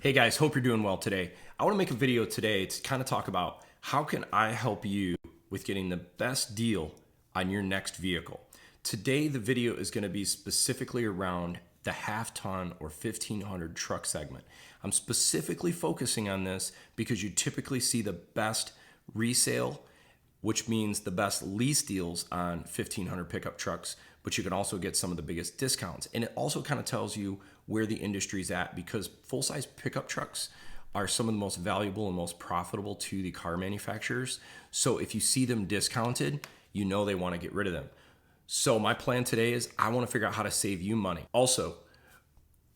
Hey guys, hope you're doing well today. I want to make a video today to kind of talk about how can I help you with getting the best deal on your next vehicle. Today the video is going to be specifically around the half ton or 1500 truck segment. I'm specifically focusing on this because you typically see the best resale, which means the best lease deals on 1500 pickup trucks, but you can also get some of the biggest discounts. And it also kind of tells you where the industry's at, because full-size pickup trucks are some of the most valuable and most profitable to the car manufacturers. So if you see them discounted, you know they want to get rid of them. So my plan today is I want to figure out how to save you money. Also,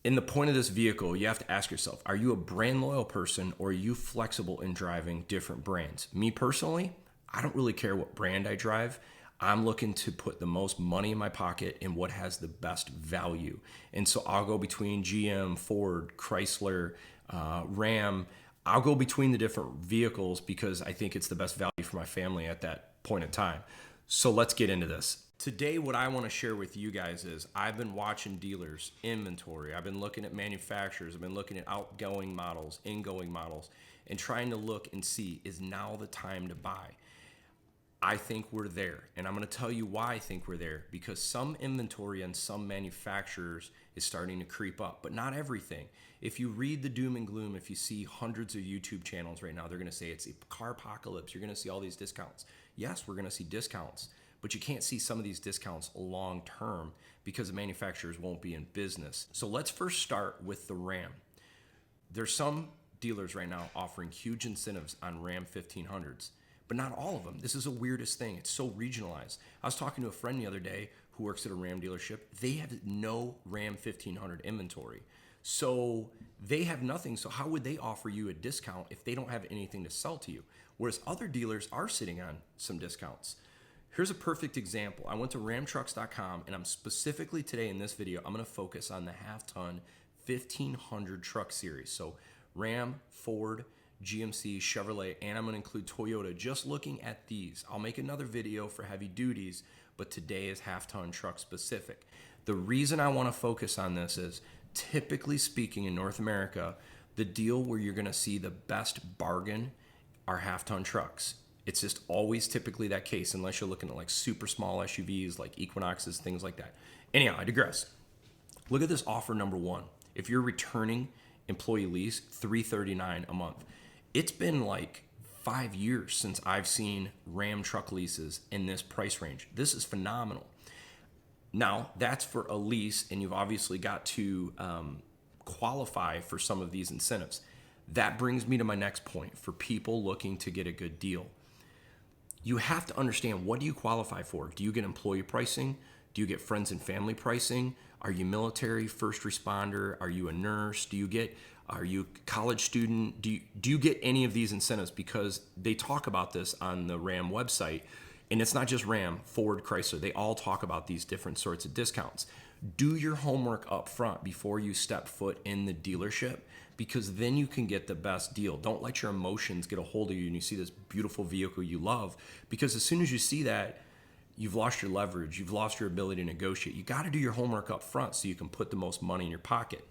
in the point of this vehicle, you have to ask yourself, are you a brand loyal person or are you flexible in driving different brands? Me personally, I don't really care what brand I drive. I'm looking to put the most money in my pocket in what has the best value. And so I'll go between GM, Ford, Chrysler, Ram. I'll go between the different vehicles because I think it's the best value for my family at that point in time. So let's get into this. Today, what I want to share with you guys is I've been watching dealers, inventory. I've been looking at manufacturers. I've been looking at outgoing models, ingoing models, and trying to look and see, is now the time to buy? I think we're there, and I'm going to tell you why I think we're there, because some inventory on some manufacturers is starting to creep up, but not everything. If you read the doom and gloom, if you see hundreds of YouTube channels right now, they're going to say it's a car apocalypse. You're going to see all these discounts. Yes, we're going to see discounts, but you can't see some of these discounts long term because the manufacturers won't be in business. So let's first start with the Ram. There's some dealers right now offering huge incentives on Ram 1500s. But not all of them. This is the weirdest thing. It's so regionalized. I was talking to a friend the other day who works at a Ram dealership. They have no Ram 1500 inventory. So they have nothing. So how would they offer you a discount if they don't have anything to sell to you? Whereas other dealers are sitting on some discounts. Here's a perfect example. I went to ramtrucks.com, and I'm specifically today in this video, I'm going to focus on the half-ton 1500 truck series. So Ram, Ford, GMC, Chevrolet, and I'm going to include Toyota. Just looking at these, I'll make another video for heavy duties, but today is half-ton truck specific. The reason I want to focus on this is, typically speaking in North America, the deal where you're going to see the best bargain are half-ton trucks. It's just always typically that case, unless you're looking at like super small SUVs like Equinoxes, things like that. Anyhow, I digress. Look at this offer number one. If you're returning employee lease, $339 a month. It's been like 5 years since I've seen Ram truck leases in this price range. This is phenomenal. Now, that's for a lease, and you've obviously got to qualify for some of these incentives. That brings me to my next point for people looking to get a good deal. You have to understand, what do you qualify for? Do you get employee pricing? Do you get friends and family pricing? Are you military, first responder? Are you a nurse? Are you a college student? Do you get any of these incentives? Because they talk about this on the Ram website, and it's not just Ram, Ford, Chrysler. They all talk about these different sorts of discounts. Do your homework up front before you step foot in the dealership, because then you can get the best deal. Don't let your emotions get a hold of you and you see this beautiful vehicle you love, because as soon as you see that, you've lost your leverage, you've lost your ability to negotiate. You got to do your homework up front so you can put the most money in your pocket.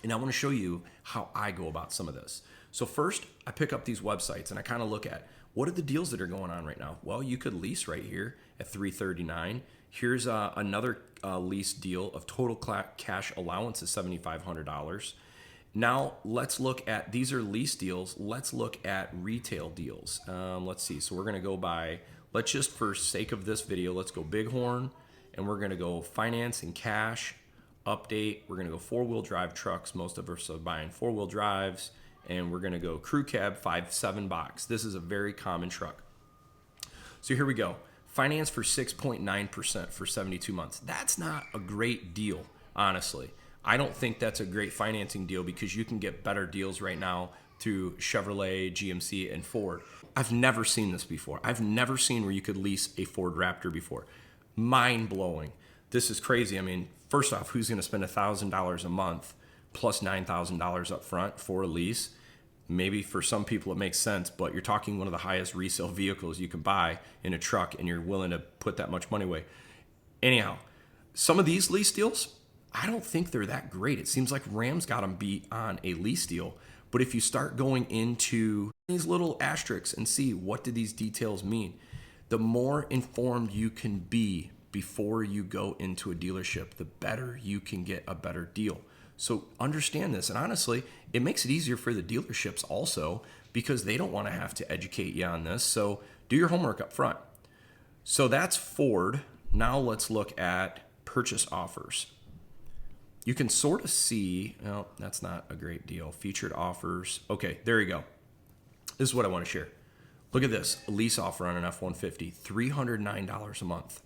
And I want to show you how I go about some of this. So first, I pick up these websites and I kind of look at, what are the deals that are going on right now? Well, you could lease right here at $339. Here's another lease deal of total cash allowance is $7,500. Now let's look at, these are lease deals. Let's look at retail deals. Let's see. So we're going to go by, let's just, for sake of this video, let's go Bighorn, and we're going to go finance and cash, update. We're going to go four-wheel drive trucks. Most of us are buying four-wheel drives, and we're going to go crew cab 5.7 box. This is a very common truck. So here we go. Finance for 6.9% for 72 months. That's not a great deal, honestly. I don't think that's a great financing deal, because you can get better deals right now through Chevrolet, GMC, and Ford. I've never seen this before. I've never seen where you could lease a Ford Raptor before. Mind-blowing. This is crazy. I mean, first off, who's going to spend $1,000 a month plus $9,000 up front for a lease? Maybe for some people it makes sense, but you're talking one of the highest resale vehicles you can buy in a truck, and you're willing to put that much money away. Anyhow, some of these lease deals, I don't think they're that great. It seems like Ram's got them beat on a lease deal. But if you start going into these little asterisks and see what do these details mean, the more informed you can be before you go into a dealership, the better you can get a better deal. So understand this. And honestly, it makes it easier for the dealerships also because they don't want to have to educate you on this. So do your homework up front. So that's Ford. Now let's look at purchase offers. You can sort of see, no, that's not a great deal. Featured offers. Okay, there you go. This is what I want to share. Look at this. A lease offer on an F-150, $309 a month.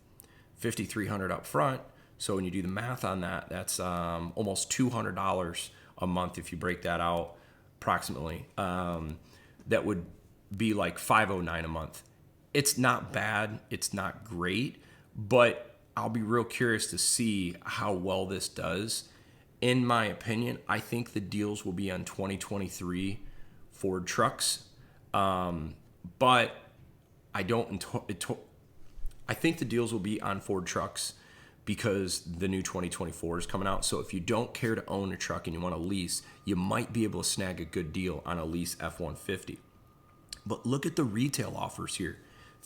$5,300 up front. So when you do the math on that, that's almost $200 a month if you break that out approximately. That would be like $509 a month. It's not bad. It's not great, but I'll be real curious to see how well this does. In my opinion, I think the deals will be on 2023 Ford trucks, but I don't. I think the deals will be on Ford trucks because the new 2024 is coming out. So if you don't care to own a truck and you want to lease, you might be able to snag a good deal on a lease F-150. But look at the retail offers here.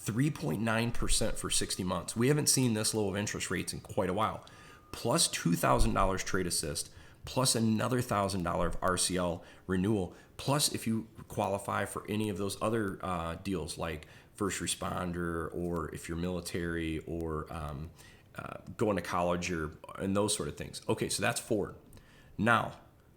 3.9% for 60 months. We haven't seen this low of interest rates in quite a while. Plus $2,000 trade assist, plus another $1,000 of RCL renewal, plus if you qualify for any of those other deals like first responder, or if you're military, or going to college, and those sort of things. Okay, so that's Ford. Now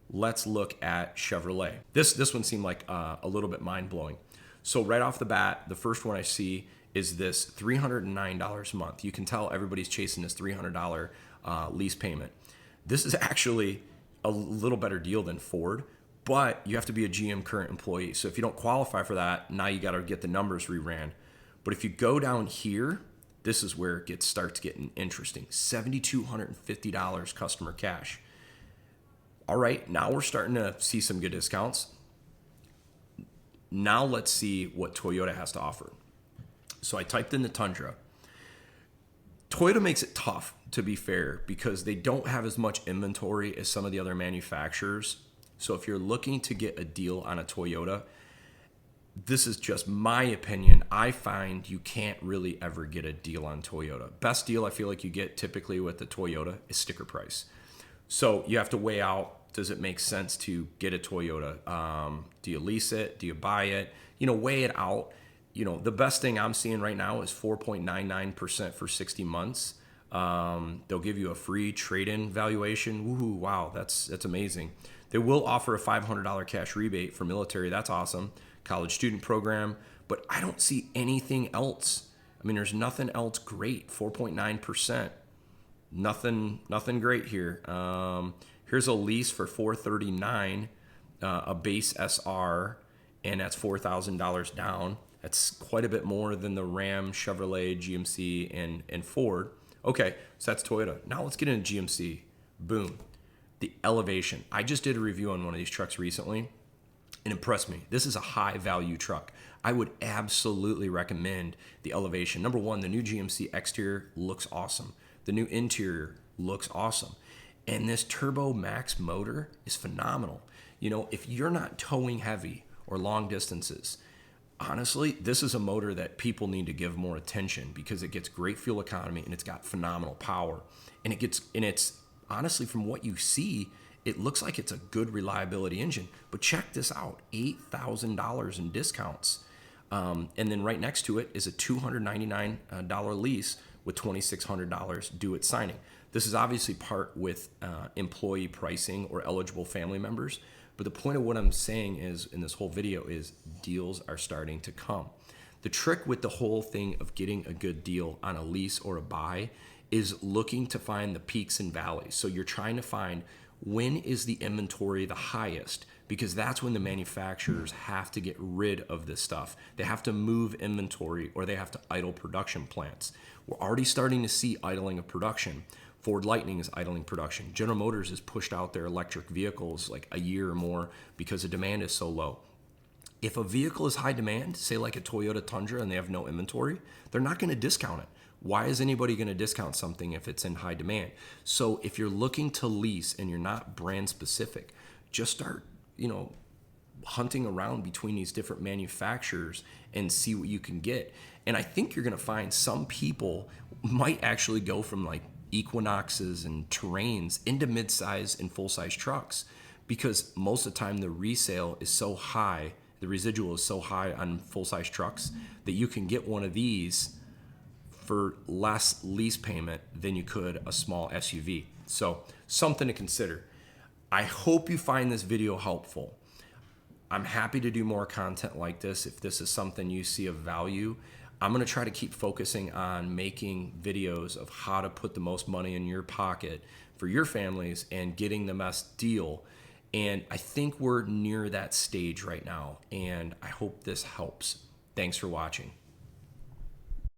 let's look at Chevrolet. This one seemed like a little bit mind-blowing. So right off the bat, the first one I see is this $309 a month. You can tell everybody's chasing this $300 lease payment. This is actually a little better deal than Ford, but you have to be a GM current employee. So if you don't qualify for that, now you got to get the numbers reran. But if you go down here, this is where it starts getting interesting. $7,250 customer cash. All right, now we're starting to see some good discounts. Now let's see what Toyota has to offer. So I typed in the Tundra. Toyota makes it tough, to be fair, because they don't have as much inventory as some of the other manufacturers. So if you're looking to get a deal on a Toyota, this is just my opinion. I find you can't really ever get a deal on Toyota. Best deal I feel like you get typically with the Toyota is sticker price. So you have to weigh out, does it make sense to get a Toyota? Do you lease it? Do you buy it? Weigh it out. The best thing I'm seeing right now is 4.99% for 60 months. They'll give you a free trade-in valuation. Woohoo, wow, that's amazing. They will offer a $500 cash rebate for military. That's awesome. College student program. But I don't see anything else. I mean, there's nothing else great. 4.9%. Nothing great here. Here's a lease for $439, a base SR, and that's $4,000 down. That's quite a bit more than the Ram, Chevrolet, GMC, and Ford. Okay, so that's Toyota. Now let's get into GMC. Boom. The Elevation. I just did a review on one of these trucks recently. It impressed me. This is a high value truck. I would absolutely recommend the Elevation. Number one, the new GMC exterior looks awesome. The new interior looks awesome. And this Turbo Max motor is phenomenal. If you're not towing heavy or long distances, honestly, this is a motor that people need to give more attention because it gets great fuel economy and it's got phenomenal power. And it's honestly, from what you see, it looks like it's a good reliability engine. But check this out, $8,000 in discounts. And then right next to it is a $299 lease with $2,600 due at signing. This is obviously part with employee pricing or eligible family members. But the point of what I'm saying is, in this whole video, is deals are starting to come. The trick with the whole thing of getting a good deal on a lease or a buy is looking to find the peaks and valleys. So you're trying to find when is the inventory the highest, because that's when the manufacturers have to get rid of this stuff. They have to move inventory or they have to idle production plants. We're already starting to see idling of production. Ford Lightning is idling production. General Motors has pushed out their electric vehicles like a year or more because the demand is so low. If a vehicle is high demand, say like a Toyota Tundra, and they have no inventory, they're not going to discount it. Why is anybody going to discount something if it's in high demand? So if you're looking to lease and you're not brand specific, just start, hunting around between these different manufacturers and see what you can get. And I think you're going to find some people might actually go from like Equinoxes and Terrains into midsize and full-size trucks, because most of the time the resale is so high, the residual is so high on full-size trucks that you can get one of these for less lease payment than you could a small SUV. So something to consider. I hope you find this video helpful. I'm happy to do more content like this. If this is something you see of value, I'm going to try to keep focusing on making videos of how to put the most money in your pocket for your families and getting the best deal. And I think we're near that stage right now, and I hope this helps. Thanks for watching.